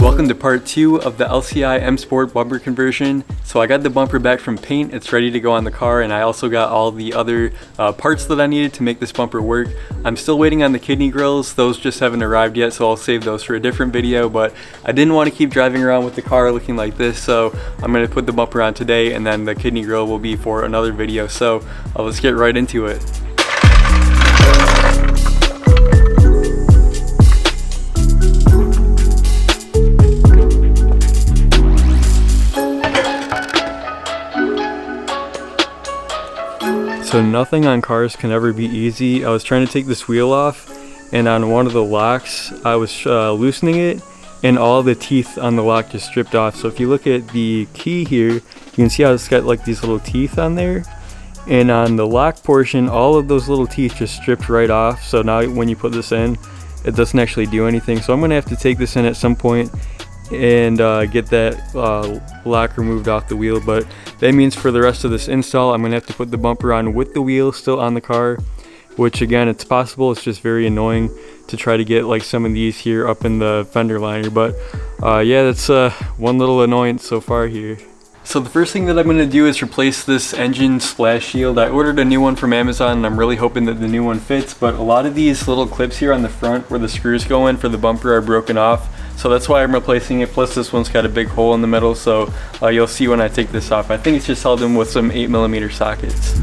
Welcome to part 2 of the LCI MSport bumper conversion. So I got the bumper back from paint, it's ready to go on the car, and I also got all the other parts that I needed to make this bumper work. I'm still waiting on the kidney grills, those just haven't arrived yet, so I'll save those for a different video, but I didn't want to keep driving around with the car looking like this, so I'm going to put the bumper on today, and then the kidney grill will be for another video, so let's get right into it. So nothing on cars can ever be easy. I was trying to take this wheel off, and on one of the locks I was loosening it, and all the teeth on the lock just stripped off. So if you look at the key here, you can see how it's got like these little teeth on there, and on the lock portion all of those little teeth just stripped right off. So now when you put this in, it doesn't actually do anything. So I'm gonna have to take this in at some point and get that lock removed off the wheel, but that means for the rest of this install I'm gonna have to put the bumper on with the wheel still on the car, which again, it's possible, it's just very annoying to try to get like some of these here up in the fender liner, but yeah, that's one little annoyance so far here. So the first thing that I'm going to do is replace this engine splash shield. I ordered a new one from Amazon and I'm really hoping that the new one fits, but a lot of these little clips here on the front where the screws go in for the bumper are broken off. So that's why I'm replacing it, plus this one's got a big hole in the middle, so you'll see when I take this off. I think it's just held in with some 8mm sockets.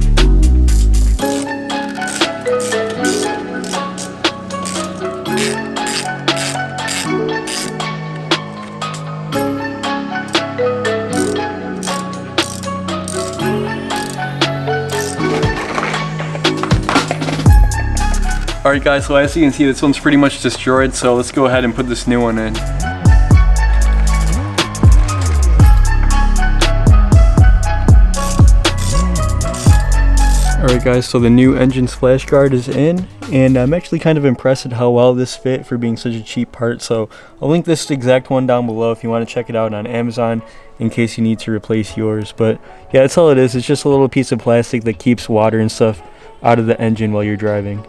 Alright guys, so as you can see, this one's pretty much destroyed, so let's go ahead and put this new one in. Alright guys, so the new engine splash guard is in, and I'm actually kind of impressed at how well this fit for being such a cheap part, so I'll link this exact one down below if you want to check it out on Amazon in case you need to replace yours. But yeah, that's all it is. It's just a little piece of plastic that keeps water and stuff out of the engine while you're driving.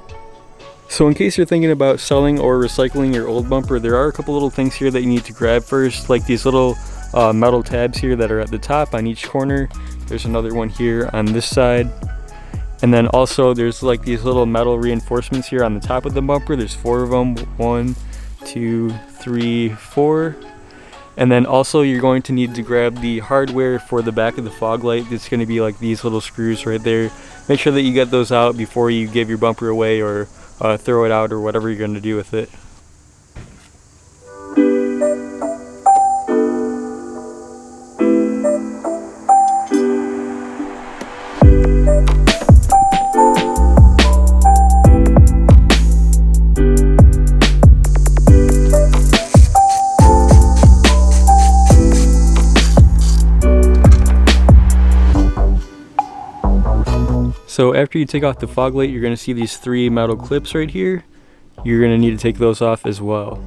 So in case you're thinking about selling or recycling your old bumper, there are a couple little things here that you need to grab first, like these little metal tabs here that are at the top on each corner. There's another one here on this side. And then also there's like these little metal reinforcements here on the top of the bumper. There's 4 of them, 1, 2, 3, 4. And then also you're going to need to grab the hardware for the back of the fog light. It's going to be like these little screws right there. Make sure that you get those out before you give your bumper away or throw it out or whatever you're going to do with it. So after you take off the fog light, you're going to see these 3 metal clips right here. You're going to need to take those off as well.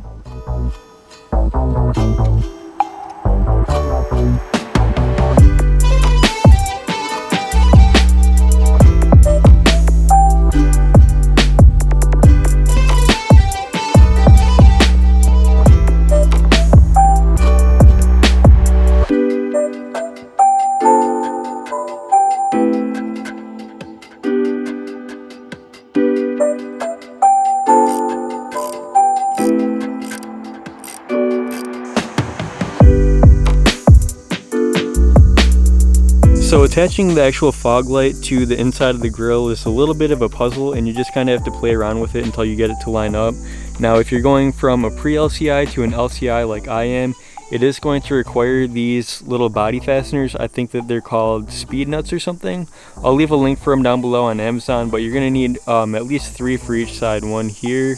So attaching the actual fog light to the inside of the grill is a little bit of a puzzle, and you just kind of have to play around with it until you get it to line up. Now if you're going from a pre-LCI to an LCI like I am, it is going to require these little body fasteners. I think that they're called speed nuts or something. I'll leave a link for them down below on Amazon, but you're going to need at least 3 for each side. One here,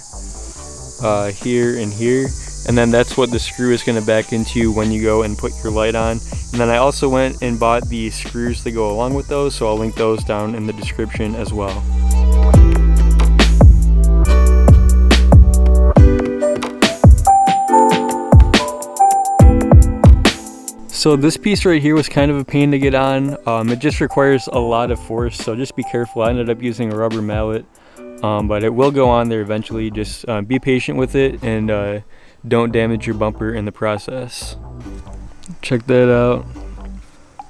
here, and here. And then that's what the screw is going to back into when you go and put your light on. And then I also went and bought the screws that go along with those, so I'll link those down in the description as well. So this piece right here was kind of a pain to get on. It just requires a lot of force, so just be careful. I ended up using a rubber mallet, but it will go on there eventually. Just be patient with it and don't damage your bumper in the process. Check that out.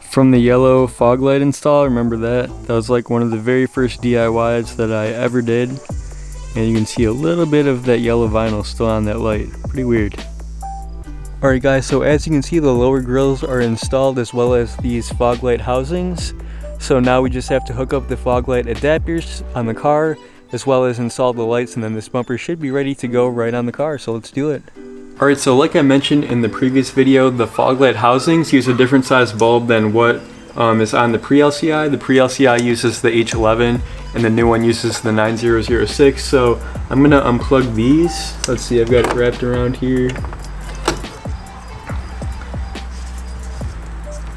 From the yellow fog light install, remember that? That was like one of the very first DIYs that I ever did. And you can see a little bit of that yellow vinyl still on that light. Pretty weird. Alright guys, so as you can see, the lower grills are installed as well as these fog light housings. So now we just have to hook up the fog light adapters on the car as well as install the lights, and then this bumper should be ready to go right on the car. So let's do it. Alright, so like I mentioned in the previous video, the fog light housings use a different size bulb than what is on the pre-LCI. The pre-LCI uses the H11 and the new one uses the 9006. So I'm going to unplug these. Let's see, I've got it wrapped around here.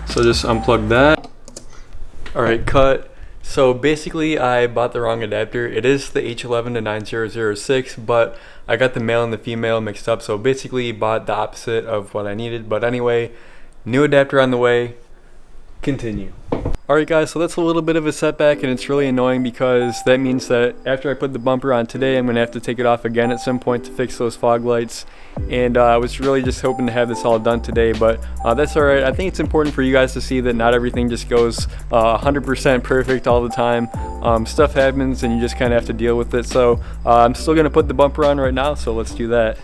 So just unplug that. Alright, cut. So basically I bought the wrong adapter. It is the H11 to 9006, but I got the male and the female mixed up, so basically bought the opposite of what I needed. But anyway, new adapter on the way. Continue. Alright guys, so that's a little bit of a setback, and it's really annoying because that means that after I put the bumper on today, I'm going to have to take it off again at some point to fix those fog lights. And I was really just hoping to have this all done today, but that's alright. I think it's important for you guys to see that not everything just goes 100% perfect all the time. Stuff happens and you just kind of have to deal with it. So I'm still going to put the bumper on right now, so let's do that.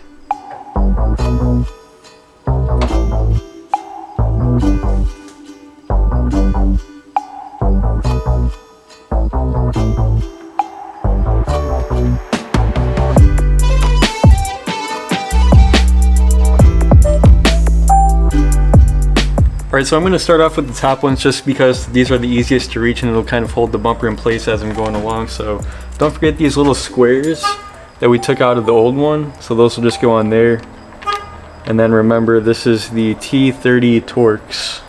Alright, so I'm going to start off with the top ones just because these are the easiest to reach and it'll kind of hold the bumper in place as I'm going along. So don't forget these little squares that we took out of the old one. So those will just go on there. And then remember, this is the T30 Torx.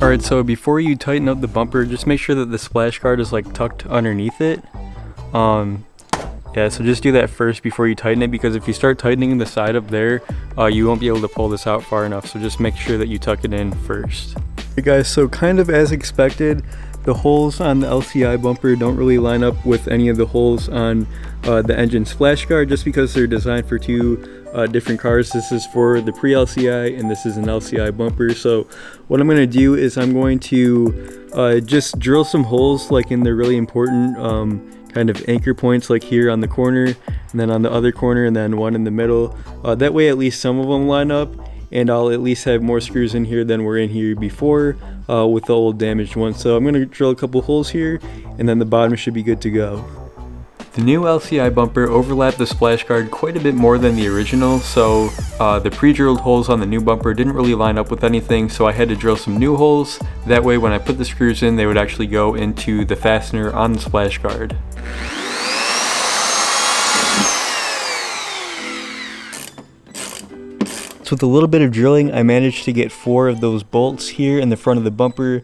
Alright, so before you tighten up the bumper, just make sure that the splash guard is like tucked underneath it. Yeah, so just do that first before you tighten it, because if you start tightening the side up there, you won't be able to pull this out far enough. So just make sure that you tuck it in first. Hey guys, so kind of as expected, the holes on the LCI bumper don't really line up with any of the holes on the engine splash guard, just because they're designed for two different cars. This is for the pre-LCI and this is an LCI bumper. So what I'm going to do is I'm going to just drill some holes like in the really important kind of anchor points, like here on the corner and then on the other corner and then one in the middle. That way at least some of them line up, and I'll at least have more screws in here than were in here before with the old damaged one. So I'm going to drill a couple holes here and then the bottom should be good to go. The new LCI bumper overlapped the splash guard quite a bit more than the original, so the pre-drilled holes on the new bumper didn't really line up with anything, so I had to drill some new holes. That way when I put the screws in, they would actually go into the fastener on the splash guard. So with a little bit of drilling, I managed to get 4 of those bolts here in the front of the bumper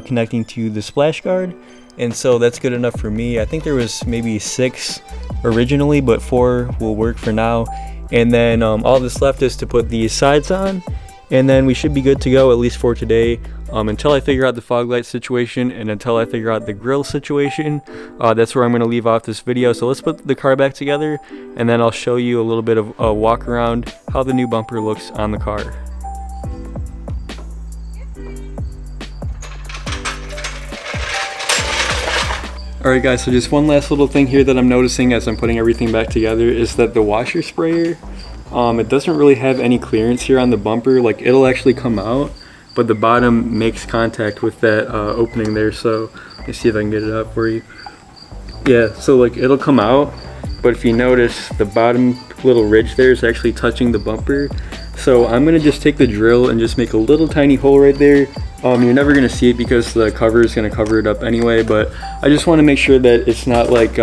connecting to the splash guard. And so that's good enough for me. I think there was maybe 6 originally, but 4 will work for now. And then all that's left is to put these sides on, and then we should be good to go, at least for today, until I figure out the fog light situation and until I figure out the grill situation. That's where I'm going to leave off this video. So let's put the car back together, and then I'll show you a little bit of a walk around how the new bumper looks on the car. Alright guys, so just one last little thing here that I'm noticing as I'm putting everything back together is that the washer sprayer, it doesn't really have any clearance here on the bumper. Like, it'll actually come out, but the bottom makes contact with that opening there. So let me see if I can get it up for you. Yeah, so like it'll come out, but if you notice, the bottom little ridge there is actually touching the bumper. So I'm gonna just take the drill and just make a little tiny hole right there. You're never gonna see it because the cover is gonna cover it up anyway, but I just want to make sure that it's not like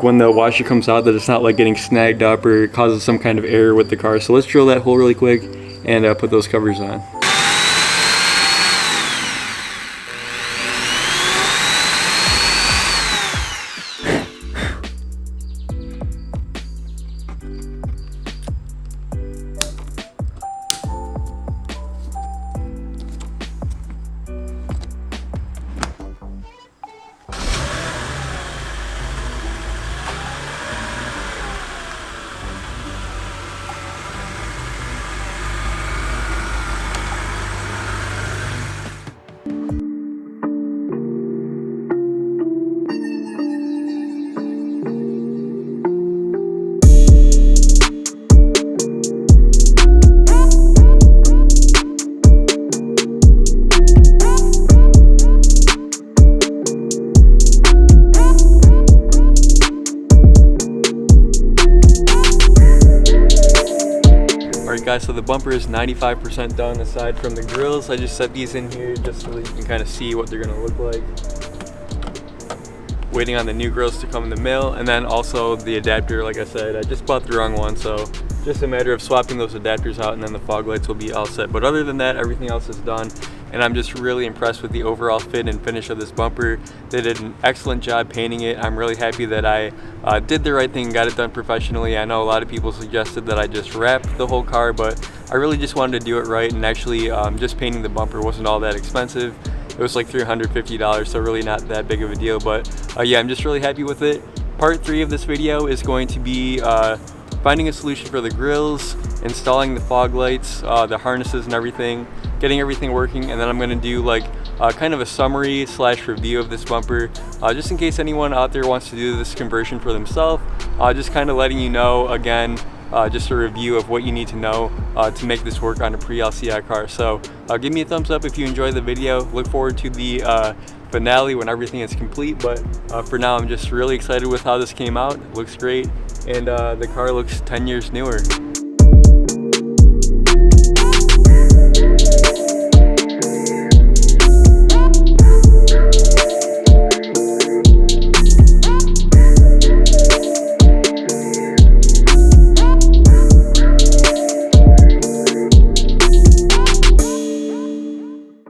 when the washer comes out, that it's not like getting snagged up or causes some kind of error with the car. So let's drill that hole really quick and put those covers on. Alright guys, so the bumper is 95% done aside from the grills. I just set these in here just so that you can kind of see what they're going to look like. Waiting on the new grills to come in the mail, and then also the adapter. Like I said, I just bought the wrong one, so just a matter of swapping those adapters out and then the fog lights will be all set. But other than that, everything else is done, and I'm just really impressed with the overall fit and finish of this bumper. They did an excellent job painting it. I'm really happy that I did the right thing and got it done professionally. I know a lot of people suggested that I just wrap the whole car, but I really just wanted to do it right, and actually just painting the bumper wasn't all that expensive. It was like $350, so really not that big of a deal. But yeah, I'm just really happy with it. Part 3 of this video is going to be finding a solution for the grills, installing the fog lights, the harnesses and everything, getting everything working, and then I'm going to do like kind of a summary / review of this bumper, just in case anyone out there wants to do this conversion for themselves. Just kind of letting you know again, just a review of what you need to know to make this work on a pre-LCI car. So give me a thumbs up if you enjoyed the video. Look forward to the finale when everything is complete, but for now I'm just really excited with how this came out. It looks great, and the car looks 10 years newer.